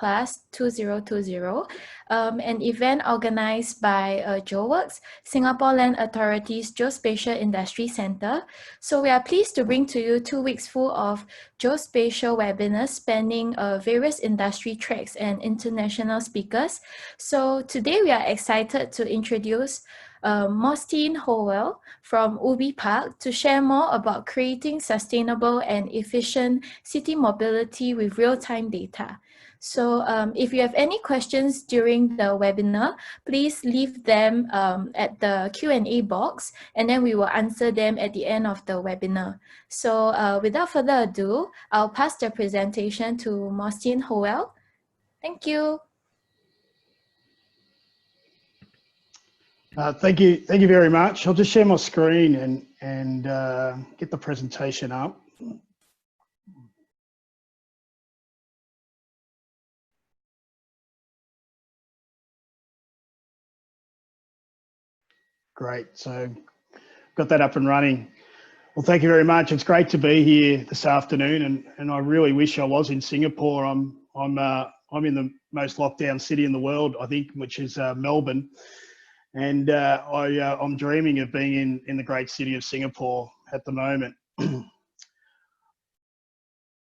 Class 2020, an event organized by GeoWorks, Singapore Land Authority's Geospatial Industry Centre. So we are pleased to bring to you 2 weeks full of geospatial webinars spanning various industry tracks and international speakers. So today we are excited to introduce Mosstyn Howell from UbiPark to share more about creating sustainable and efficient city mobility with real-time data. So if you have any questions during the webinar, please leave them at the Q&A box, and then we will answer them at the end of the webinar. So without further ado, I'll pass the presentation to Mosstyn Howell. Thank you. Thank you very much. I'll just share my screen and get the presentation up. Great, so got that up and running. Well, thank you very much. It's great to be here this afternoon, and I really wish I was in Singapore. I'm in the most locked down city in the world, I think, which is Melbourne. And I'm dreaming of being in the great city of Singapore at the moment.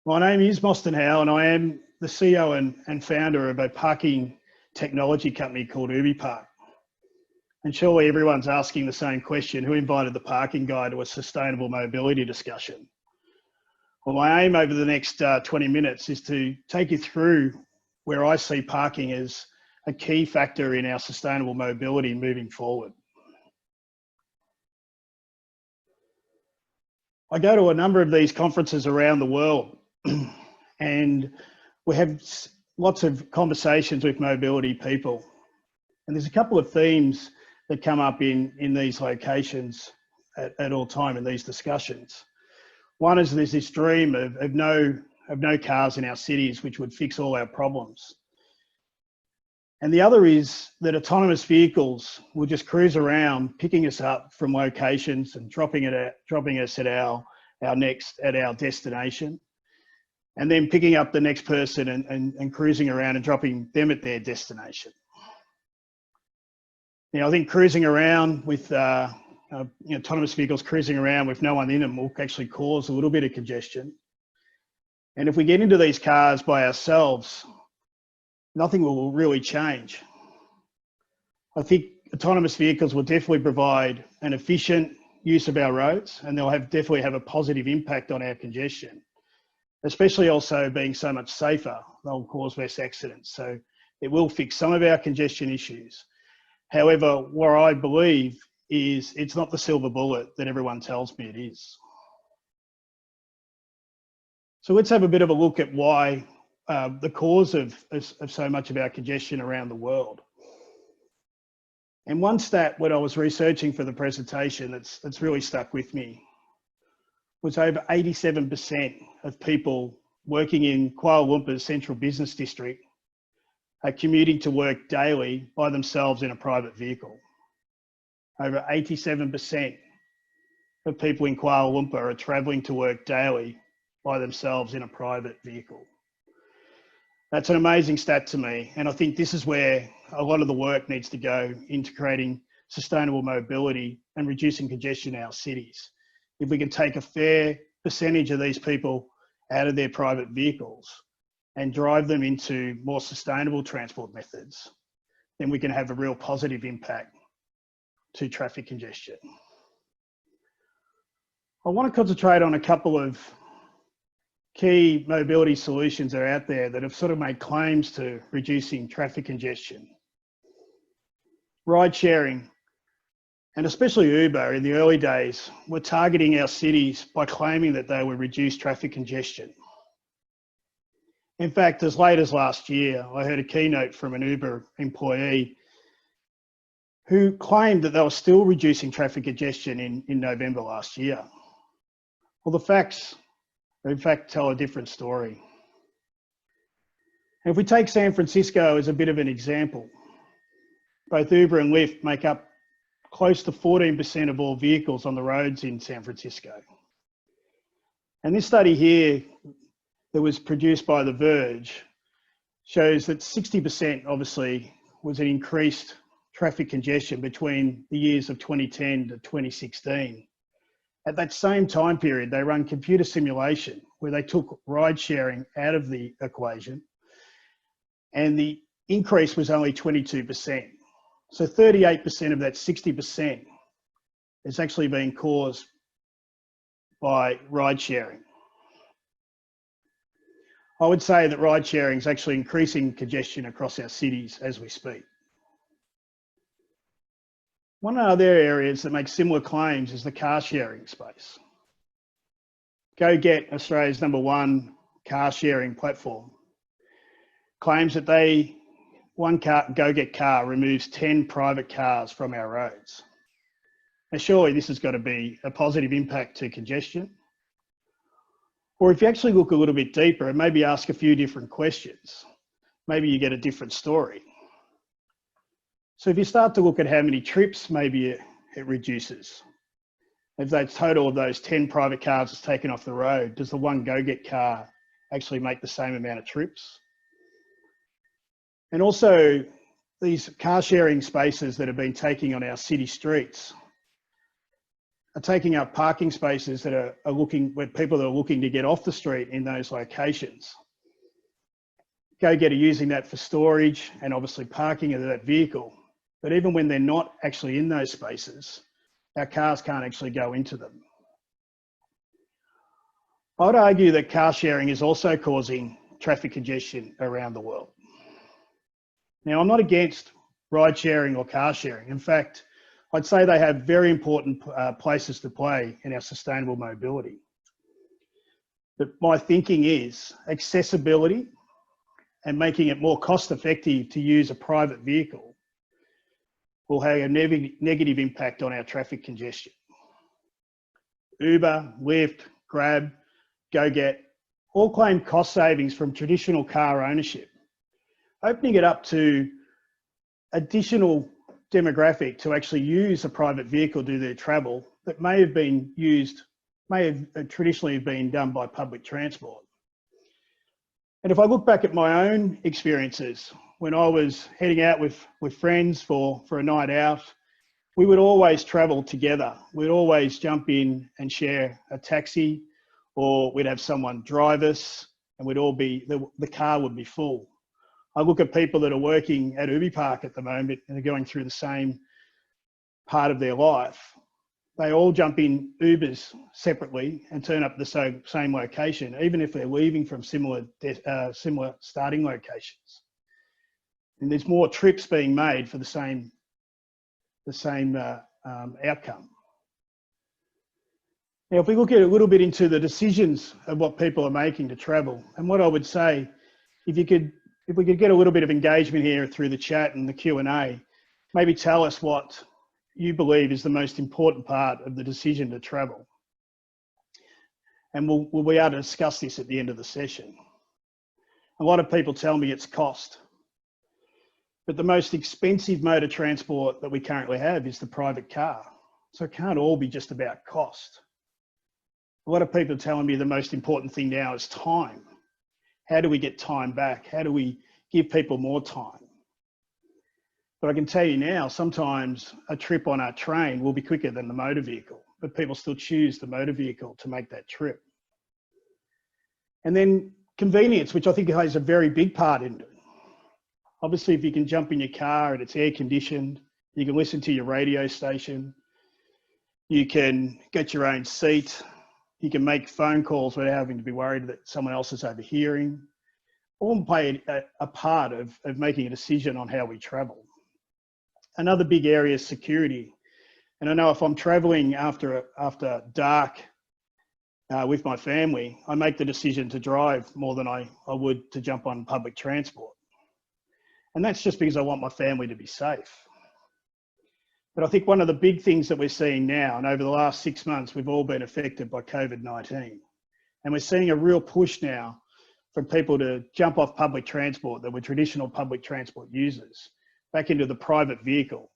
My name is Mosstyn Howell, and I am the CEO and founder of a parking technology company called UbiPark. And surely everyone's asking the same question: who invited the parking guy to a sustainable mobility discussion? Well, my aim over the next 20 minutes is to take you through where I see parking as a key factor in our sustainable mobility moving forward. I go to a number of these conferences around the world and we have lots of conversations with mobility people. And there's a couple of themes that come up in these locations at all time in these discussions. One is there's this dream of no cars in our cities, which would fix all our problems. And the other is that autonomous vehicles will just cruise around, picking us up from locations and dropping us at our destination, and then picking up the next person and cruising around and dropping them at their destination. Now, I think cruising around with autonomous vehicles cruising around with no one in them will actually cause a little bit of congestion. And if we get into these cars by ourselves, nothing will really change. I think autonomous vehicles will definitely provide an efficient use of our roads, and they'll definitely have a positive impact on our congestion, especially also being so much safer. They'll cause less accidents. So it will fix some of our congestion issues. However, what I believe is it's not the silver bullet that everyone tells me it is. So let's have a bit of a look at why the cause of so much of our congestion around the world. And one stat when I was researching for the presentation that's really stuck with me was over 87% of people working in Kuala Lumpur's central business district are commuting to work daily by themselves in a private vehicle. Over 87% of people in Kuala Lumpur are travelling to work daily by themselves in a private vehicle. That's an amazing stat to me, and I think this is where a lot of the work needs to go into creating sustainable mobility and reducing congestion in our cities. If we can take a fair percentage of these people out of their private vehicles and drive them into more sustainable transport methods, then we can have a real positive impact to traffic congestion. I want to concentrate on a couple of key mobility solutions that are out there that have sort of made claims to reducing traffic congestion. Ride sharing, and especially Uber in the early days, were targeting our cities by claiming that they would reduce traffic congestion. In fact, as late as last year, I heard a keynote from an Uber employee who claimed that they were still reducing traffic congestion in November last year. Well, the facts in fact tell a different story. And if we take San Francisco as a bit of an example, both Uber and Lyft make up close to 14% of all vehicles on the roads in San Francisco. And this study here that was produced by The Verge shows that 60% obviously was an increased traffic congestion between the years of 2010 to 2016. At that same time period, they run computer simulation where they took ride sharing out of the equation, and the increase was only 22%. So 38% of that 60% is actually being caused by ride sharing. I would say that ride sharing is actually increasing congestion across our cities as we speak. One of the other areas that makes similar claims is the car sharing space. GoGet, Australia's #1 car sharing platform, claims that one GoGet car removes 10 private cars from our roads. Now, surely this has got to be a positive impact to congestion. Or if you actually look a little bit deeper and maybe ask a few different questions, maybe you get a different story. So if you start to look at how many trips maybe it reduces, if that total of those 10 private cars is taken off the road, does the one GoGet car actually make the same amount of trips? And also these car sharing spaces that have been taking on our city streets are taking up parking spaces that are where people are looking to get off the street in those locations. GoGet are using that for storage and obviously parking of that vehicle. But even when they're not actually in those spaces, our cars can't actually go into them. I would argue that car sharing is also causing traffic congestion around the world. Now, I'm not against ride sharing or car sharing. In fact, I'd say they have very important places to play in our sustainable mobility. But my thinking is accessibility and making it more cost effective to use a private vehicle will have a negative impact on our traffic congestion. Uber, Lyft, Grab, GoGet all claim cost savings from traditional car ownership, opening it up to additional demographic to actually use a private vehicle to do their travel that may have traditionally been done by public transport. And if I look back at my own experiences, when I was heading out with friends for a night out, we would always travel together. We'd always jump in and share a taxi, or we'd have someone drive us, and we'd all be, the car would be full. I look at people that are working at UbiPark at the moment and are going through the same part of their life. They all jump in Ubers separately and turn up at the same location, even if they're leaving from similar starting locations. And there's more trips being made for the same outcome. Now, if we look at a little bit into the decisions of what people are making to travel, and what I would say, if we could get a little bit of engagement here through the chat and the Q&A, maybe tell us what you believe is the most important part of the decision to travel. And we'll be able to discuss this at the end of the session. A lot of people tell me it's cost. But the most expensive mode of transport that we currently have is the private car. So it can't all be just about cost. A lot of people are telling me the most important thing now is time. How do we get time back? How do we give people more time? But I can tell you now, sometimes a trip on our train will be quicker than the motor vehicle, but people still choose the motor vehicle to make that trip. And then convenience, which I think has a very big part in it. Obviously, if you can jump in your car and it's air conditioned, you can listen to your radio station, you can get your own seat, you can make phone calls without having to be worried that someone else is overhearing. All play a part of making a decision on how we travel. Another big area is security. And I know if I'm traveling after dark with my family, I make the decision to drive more than I would to jump on public transport. And that's just because I want my family to be safe. But I think one of the big things that we're seeing now, and over the last 6 months, we've all been affected by COVID-19. And we're seeing a real push now for people to jump off public transport that were traditional public transport users back into the private vehicle,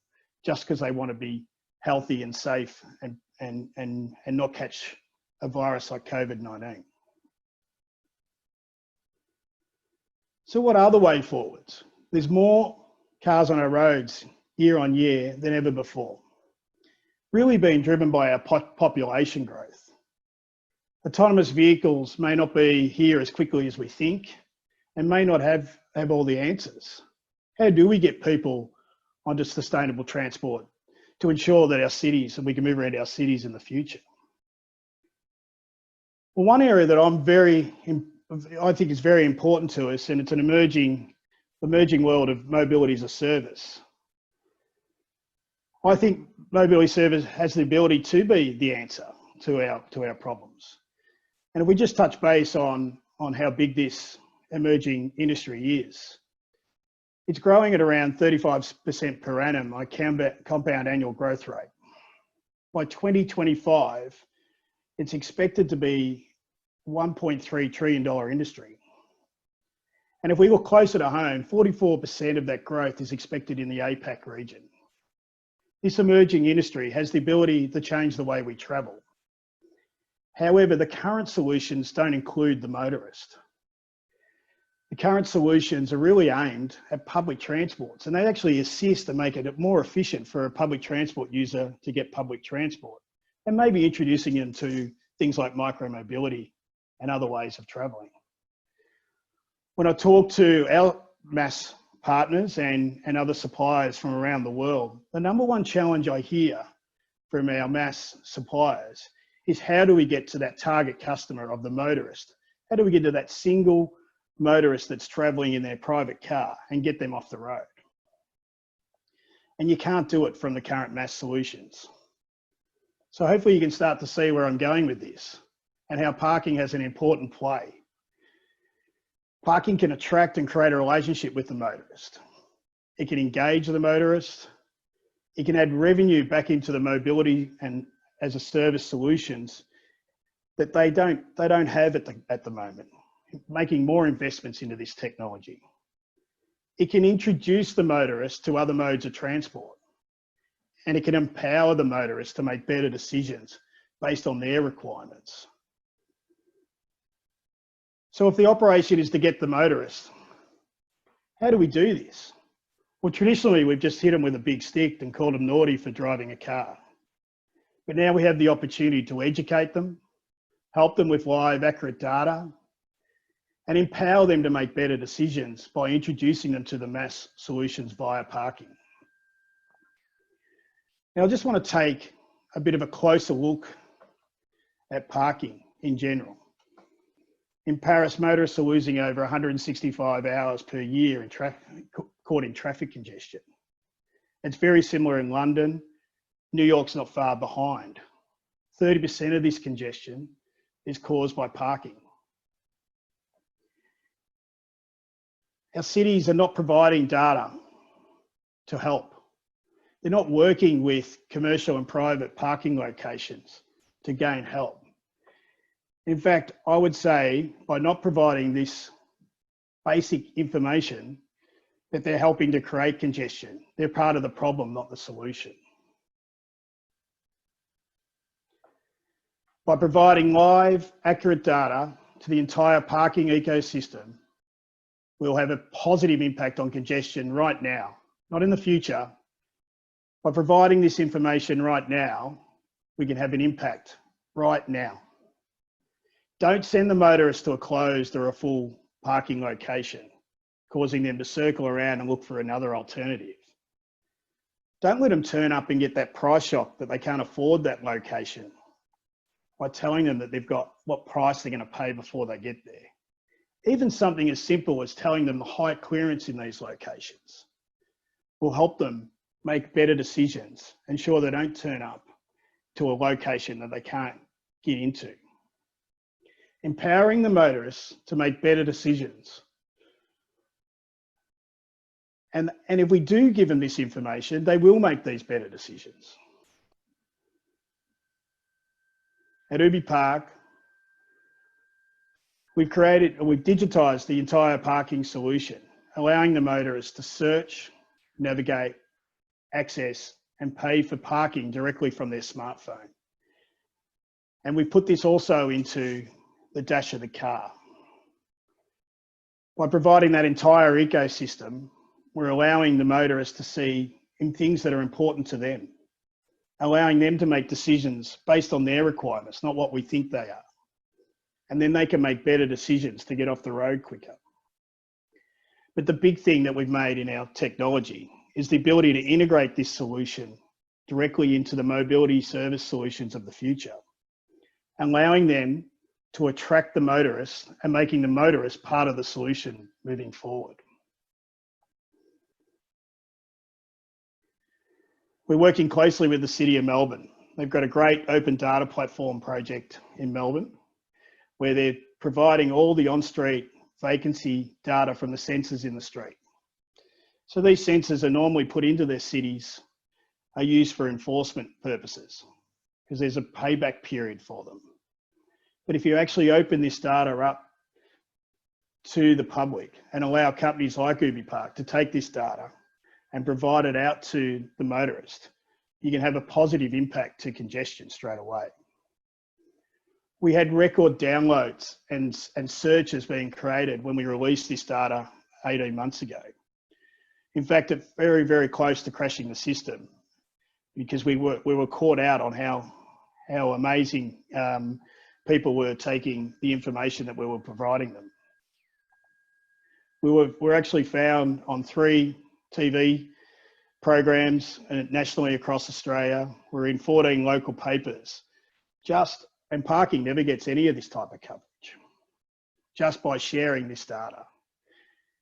just because they want to be healthy and safe and not catch a virus like COVID-19. So what are the way forwards? There's more cars on our roads year on year than ever before, really being driven by our population growth. Autonomous vehicles may not be here as quickly as we think and may not have all the answers. How do we get people onto sustainable transport to ensure that our cities, and we can move around our cities in the future? Well, one area that I think is very important to us, and it's an emerging world of mobility as a service. I think mobility service has the ability to be the answer to our problems. And if we just touch base on how big this emerging industry is, it's growing at around 35% per annum on a compound annual growth rate. By 2025, it's expected to be $1.3 trillion industry. And if we look closer to home, 44% of that growth is expected in the APAC region. This emerging industry has the ability to change the way we travel. However, the current solutions don't include the motorist. The current solutions are really aimed at public transports, and they actually assist and make it more efficient for a public transport user to get public transport, and maybe introducing them to things like micromobility and other ways of travelling. When I talk to our mass partners and other suppliers from around the world, the number one challenge I hear from our mass suppliers is how do we get to that target customer of the motorist? How do we get to that single motorist that's travelling in their private car and get them off the road? And you can't do it from the current mass solutions. So hopefully you can start to see where I'm going with this and how parking has an important play. Parking can attract and create a relationship with the motorist. It can engage the motorist. It can add revenue back into the mobility and as a service solutions that they don't have at the moment, making more investments into this technology. It can introduce the motorist to other modes of transport, and it can empower the motorist to make better decisions based on their requirements. So if the operation is to get the motorist, how do we do this? Well, traditionally, we've just hit them with a big stick and called them naughty for driving a car. But now we have the opportunity to educate them, help them with live, accurate data, and empower them to make better decisions by introducing them to the mass solutions via parking. Now, I just want to take a bit of a closer look at parking in general. In Paris, motorists are losing over 165 hours per year caught in traffic congestion. It's very similar in London. New York's not far behind. 30% of this congestion is caused by parking. Our cities are not providing data to help. They're not working with commercial and private parking locations to gain help. In fact, I would say by not providing this basic information that they're helping to create congestion. They're part of the problem, not the solution. By providing live, accurate data to the entire parking ecosystem, we'll have a positive impact on congestion right now, not in the future. By providing this information right now, we can have an impact right now. Don't send the motorists to a closed or a full parking location, causing them to circle around and look for another alternative. Don't let them turn up and get that price shock that they can't afford that location by telling them that they've got what price they're going to pay before they get there. Even something as simple as telling them the height clearance in these locations will help them make better decisions, ensure they don't turn up to a location that they can't get into. Empowering the motorists to make better decisions. And if we do give them this information, they will make these better decisions. At UbiPark, we've digitized the entire parking solution, allowing the motorists to search, navigate, access, and pay for parking directly from their smartphone. And we put this also into the dash of the car. By providing that entire ecosystem, we're allowing the motorists to see in things that are important to them, allowing them to make decisions based on their requirements, not what we think they are. And then they can make better decisions to get off the road quicker. But the big thing that we've made in our technology is the ability to integrate this solution directly into the mobility service solutions of the future, allowing them to attract the motorists and making the motorists part of the solution moving forward. We're working closely with the City of Melbourne. They've got a great open data platform project in Melbourne where they're providing all the on-street vacancy data from the sensors in the street. So these sensors are normally put into their cities, are used for enforcement purposes because there's a payback period for them. But if you actually open this data up to the public and allow companies like UbiPark to take this data and provide it out to the motorist, you can have a positive impact to congestion straight away. We had record downloads and searches being created when we released this data 18 months ago. In fact, it's very, very close to crashing the system because we were caught out on how amazing people were taking the information that we were providing them. We were actually found on 3 TV programs nationally across Australia. We're in 14 local papers. And parking never gets any of this type of coverage, just by sharing this data.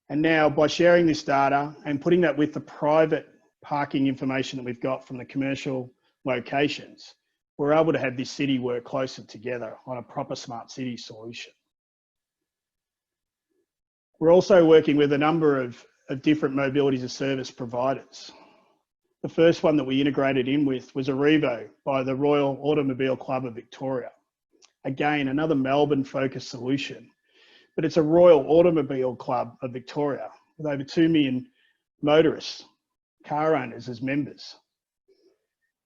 And now by sharing this data and putting that with the private parking information that we've got from the commercial locations, we're able to have this city work closer together on a proper smart city solution. We're also working with a number of different mobility as a service providers. The first one that we integrated in with was a Reevo by the Royal Automobile Club of Victoria. Again, another Melbourne-focused solution, but it's a Royal Automobile Club of Victoria with over 2 million motorists, car owners as members.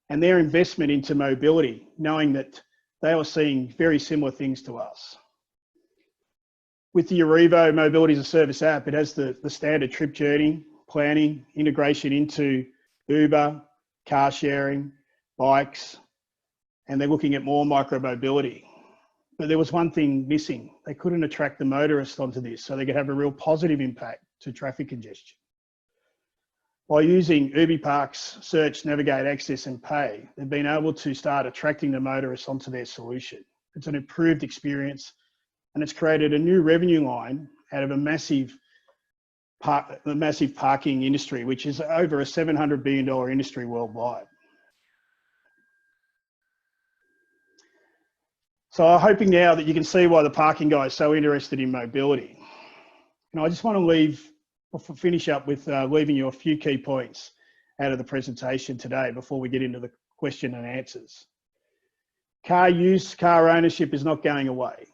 And their investment into mobility, knowing that they were seeing very similar things to us. With the Reevo Mobility as a Service app, it has the standard trip journey, planning, integration into Uber, car sharing, bikes, and they're looking at more micro-mobility. But there was one thing missing. They couldn't attract the motorists onto this, so they could have a real positive impact to traffic congestion. By using UbiPark's search, navigate, access and pay, they've been able to start attracting the motorists onto their solution. It's an improved experience and it's created a new revenue line out of a massive parking industry, which is over a $700 billion industry worldwide. So I'm hoping now that you can see why the parking guy is so interested in mobility. And I just want to finish up with leaving you a few key points out of the presentation today before we get into the question and answers. Car use, car ownership is not going away.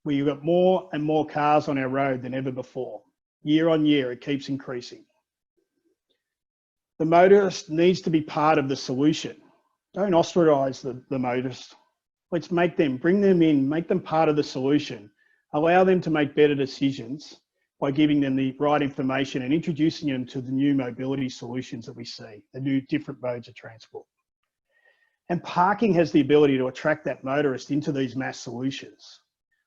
We've got more and more cars on our road than ever before. Year on year, it keeps increasing. The motorist needs to be part of the solution. Don't ostracize the motorist. Let's bring them in, make them part of the solution, allow them to make better decisions by giving them the right information and introducing them to the new mobility solutions that we see, the new different modes of transport. And parking has the ability to attract that motorist into these mass solutions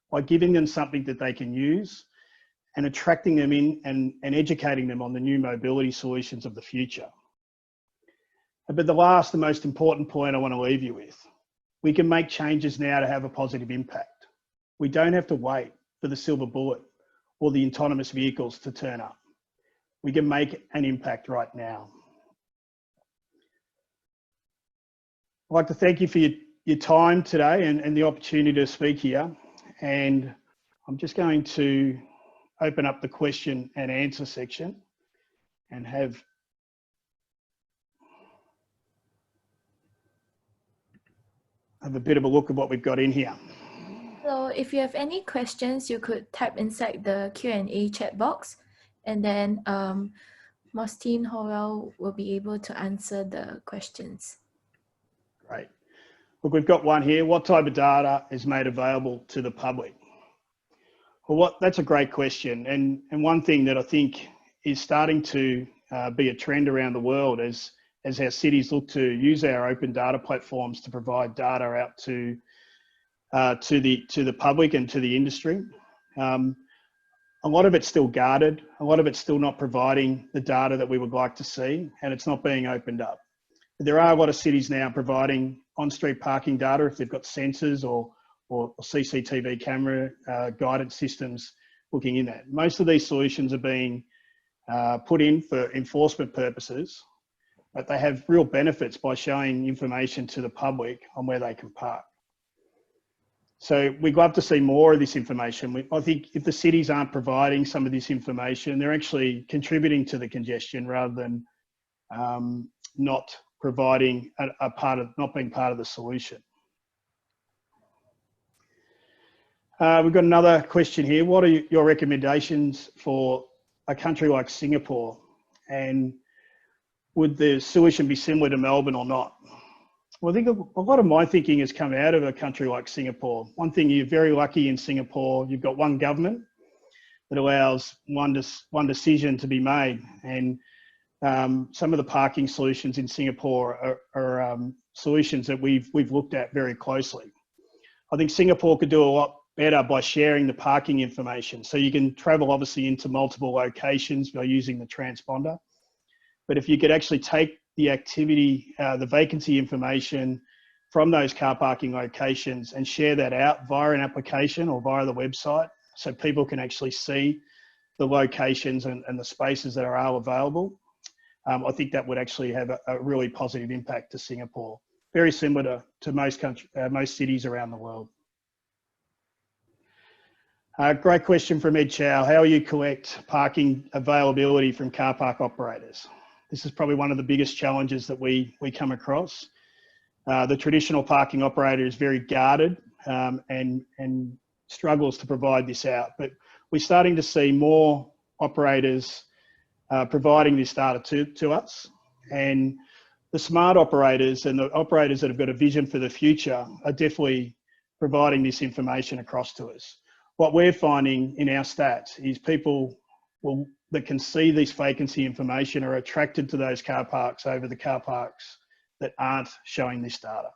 by giving them something that they can use and attracting them in and educating them on the new mobility solutions of the future. But the most important point I want to leave you with, we can make changes now to have a positive impact. We don't have to wait for the silver bullet or the autonomous vehicles to turn up. We can make an impact right now. I'd like to thank you for your time today and the opportunity to speak here. And I'm just going to open up the question and answer section and have a bit of a look at what we've got in here. So if you have any questions, you could type inside the Q&A chat box, and then Mosstyn, Howell will be able to answer the questions. Great. Look, we've got one here. What type of data is made available to the public? Well, that's a great question. And one thing that I think is starting to be a trend around the world as our cities look to use our open data platforms to provide data out to the public and to the industry. A lot of it's still guarded. A lot of it's still not providing the data that we would like to see, and it's not being opened up. There are a lot of cities now providing on-street parking data if they've got sensors or CCTV camera guidance systems looking in that. Most of these solutions are being put in for enforcement purposes, but they have real benefits by showing information to the public on where they can park. So we'd love to see more of this information. I think if the cities aren't providing some of this information, they're actually contributing to the congestion rather than not providing not being part of the solution. We've got another question here. What are your recommendations for a country like Singapore? And would the solution be similar to Melbourne or not? Well, I think a lot of my thinking has come out of a country like Singapore. One thing, you're very lucky in Singapore, you've got one government that allows one decision to be made. And some of the parking solutions in Singapore are solutions that we've looked at very closely. I think Singapore could do a lot better by sharing the parking information. So you can travel obviously into multiple locations by using the transponder. But if you could actually take the activity, the vacancy information from those car parking locations and share that out via an application or via the website, so people can actually see the locations and the spaces that are available, I think that would actually have a really positive impact to Singapore. Very similar to most cities around the world. Great question from Ed Chow. How will you collect parking availability from car park operators? This is probably one of the biggest challenges that we come across. The traditional parking operator is very guarded and struggles to provide this out, but we're starting to see more operators providing this data to us. And the smart operators and the operators that have got a vision for the future are definitely providing this information across to us. What we're finding in our stats is people that can see this vacancy information are attracted to those car parks over the car parks that aren't showing this data.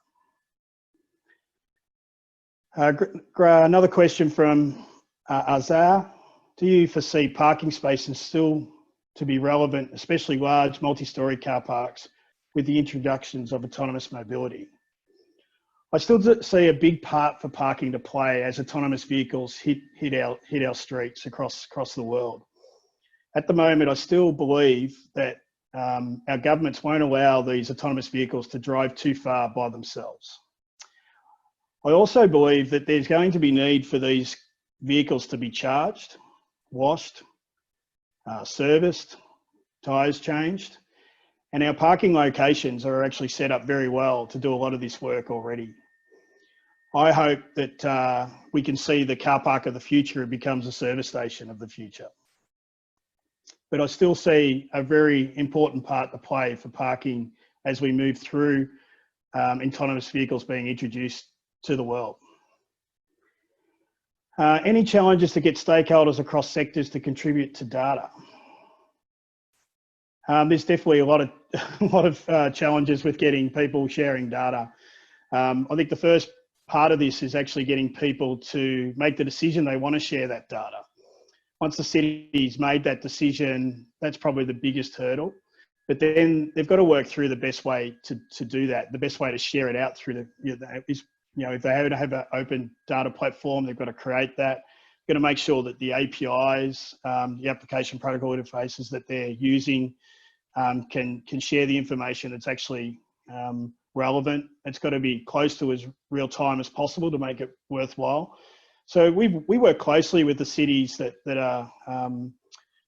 Another question from Azar. Do you foresee parking spaces still to be relevant, especially large multi-storey car parks, with the introductions of autonomous mobility? I still see a big part for parking to play as autonomous vehicles hit our streets across the world. At the moment, I still believe that our governments won't allow these autonomous vehicles to drive too far by themselves. I also believe that there's going to be need for these vehicles to be charged, washed, serviced, tyres changed, and our parking locations are actually set up very well to do a lot of this work already. I hope that we can see the car park of the future becomes a service station of the future. But I still see a very important part to play for parking as we move through autonomous vehicles being introduced to the world. Any challenges to get stakeholders across sectors to contribute to data? There's definitely a lot of challenges with getting people sharing data. I think the first part of this is actually getting people to make the decision they want to share that data. Once the city's made that decision, that's probably the biggest hurdle. But then they've got to work through the best way to do that. The best way to share it out through if they have an open data platform, they've got to create that. Got to make sure that the APIs, the application protocol interfaces that they're using, can share the information that's actually relevant. It's got to be close to as real time as possible to make it worthwhile. So we work closely with the cities that are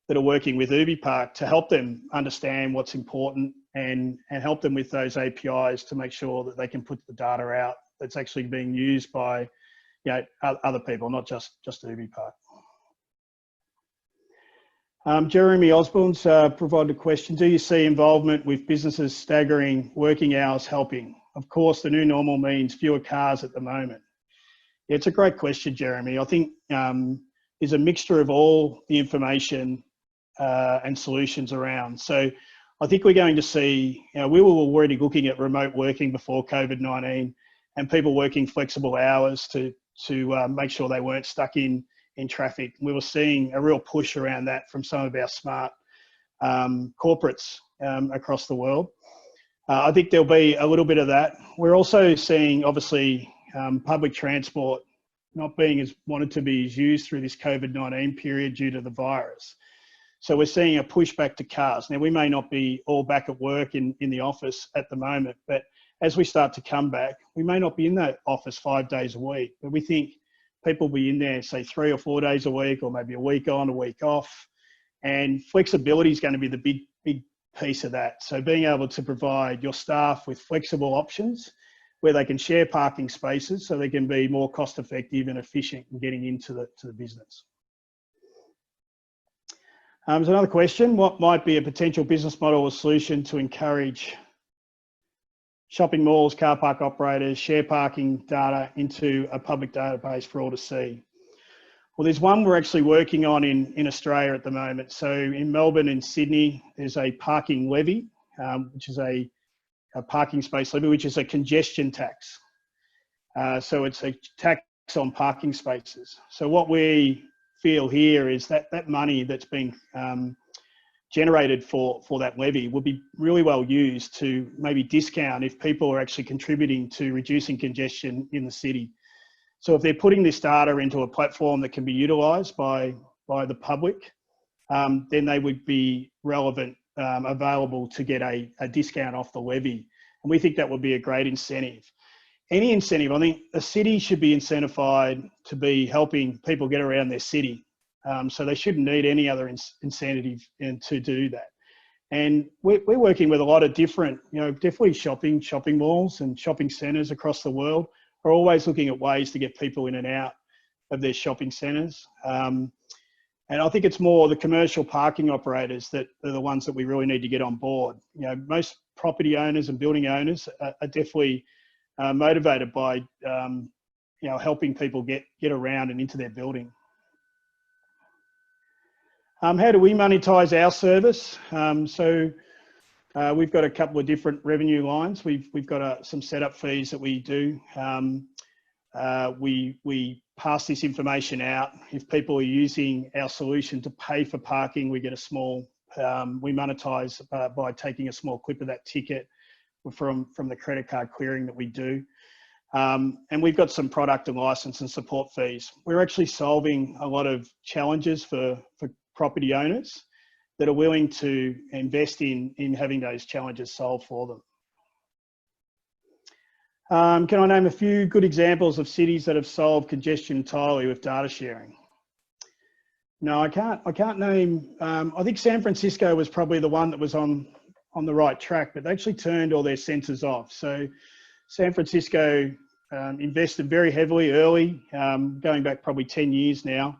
working with UbiPark to help them understand what's important and help them with those APIs to make sure that they can put the data out that's actually being used by other people, not just UbiPark. Jeremy Osborne's provided a question. Do you see involvement with businesses staggering working hours helping? Of course, the new normal means fewer cars at the moment. Yeah, it's a great question, Jeremy. I think is a mixture of all the information and solutions around. So I think we're going to see, we were already looking at remote working before COVID-19 and people working flexible hours to make sure they weren't stuck in traffic. We were seeing a real push around that from some of our smart corporates across the world. I think there'll be a little bit of that. We're also seeing, obviously, public transport not being as wanted to be as used through this COVID-19 period due to the virus. So we're seeing a push back to cars. Now, we may not be all back at work in the office at the moment, but as we start to come back, we may not be in that office 5 days a week, but we think people will be in there, say 3 or 4 days a week, or maybe a week on, a week off. And flexibility is going to be the big piece of that. So being able to provide your staff with flexible options where they can share parking spaces so they can be more cost effective and efficient in getting into the business. There's another question. What might be a potential business model or solution to encourage shopping malls, car park operators, share parking data into a public database for all to see? Well, there's one we're actually working on in Australia at the moment. So in Melbourne and Sydney, there's a parking levy, which is a parking space levy, which is a congestion tax. So it's a tax on parking spaces. So what we feel here is that money that's being generated for that levy would be really well used to maybe discount if people are actually contributing to reducing congestion in the city. So if they're putting this data into a platform that can be utilised by the public, then they would be relevant, available to get a discount off the levy. And we think that would be a great incentive. Any incentive, I think a city should be incentivised to be helping people get around their city. So they shouldn't need any other incentive to do that. And we're working with a lot of different, definitely shopping malls and shopping centres across the world are always looking at ways to get people in and out of their shopping centres. And I think it's more the commercial parking operators that are the ones that we really need to get on board. Most property owners and building owners are definitely motivated by, helping people get around and into their building. How do we monetize our service? We've got a couple of different revenue lines. We've got some setup fees that we do. We pass this information out. If people are using our solution to pay for parking, we get a small, we monetize by taking a small clip of that ticket from the credit card clearing that we do. And we've got some product and license and support fees. We're actually solving a lot of challenges for property owners that are willing to invest in having those challenges solved for them. Can I name a few good examples of cities that have solved congestion entirely with data sharing? No, I can't name. I think San Francisco was probably the one that was on the right track, but they actually turned all their sensors off. So San Francisco invested very heavily early, going back probably 10 years now,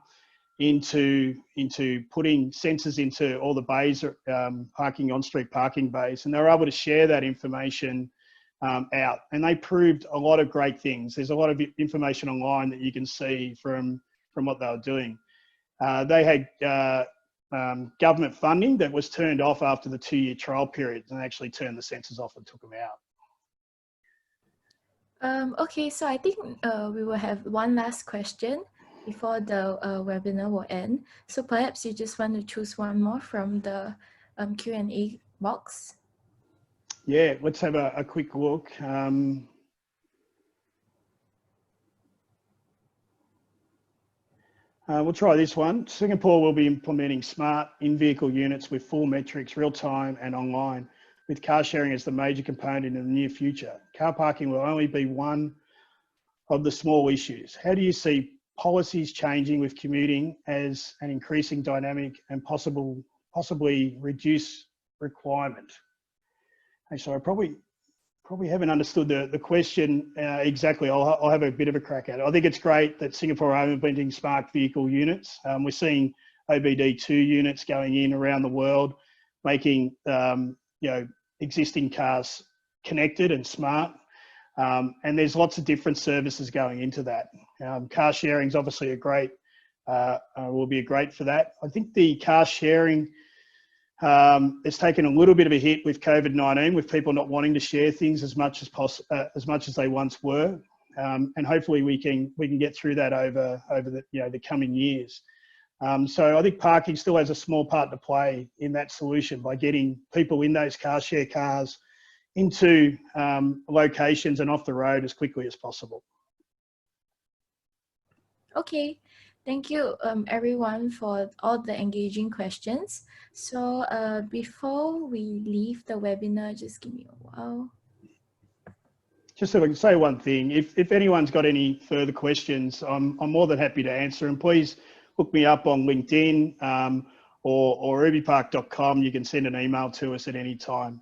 into putting sensors into all the bays, parking on-street parking bays, and they were able to share that information out, and they proved a lot of great things. There's a lot of information online that you can see from what they were doing. They had government funding that was turned off after the 2-year trial period, and actually turned the sensors off and took them out. Okay, so I think we will have one last question before the webinar will end. So perhaps you just want to choose one more from the Q&A box. Yeah, let's have a quick look. We'll try this one. Singapore will be implementing smart in-vehicle units with full metrics, real-time and online, with car sharing as the major component in the near future. Car parking will only be one of the small issues. How do you see policies changing with commuting as an increasing dynamic and possibly reduce requirement? Actually, I probably haven't understood the question exactly. I'll have a bit of a crack at it. I think it's great that Singapore are implementing smart vehicle units. We're seeing OBD2 units going in around the world, making existing cars connected and smart. And there's lots of different services going into that. Car sharing is obviously a great will be great for that. I think the car sharing it's taken a little bit of a hit with COVID-19, with people not wanting to share things as much as they once were, and hopefully we can get through that over the coming years. So I think parking still has a small part to play in that solution by getting people in those car share cars into locations and off the road as quickly as possible. Okay, thank you everyone for all the engaging questions. So before we leave the webinar, just give me a while. Just so I can say one thing, if anyone's got any further questions, I'm more than happy to answer, and please look me up on LinkedIn or UbiPark.com. You can send an email to us at any time.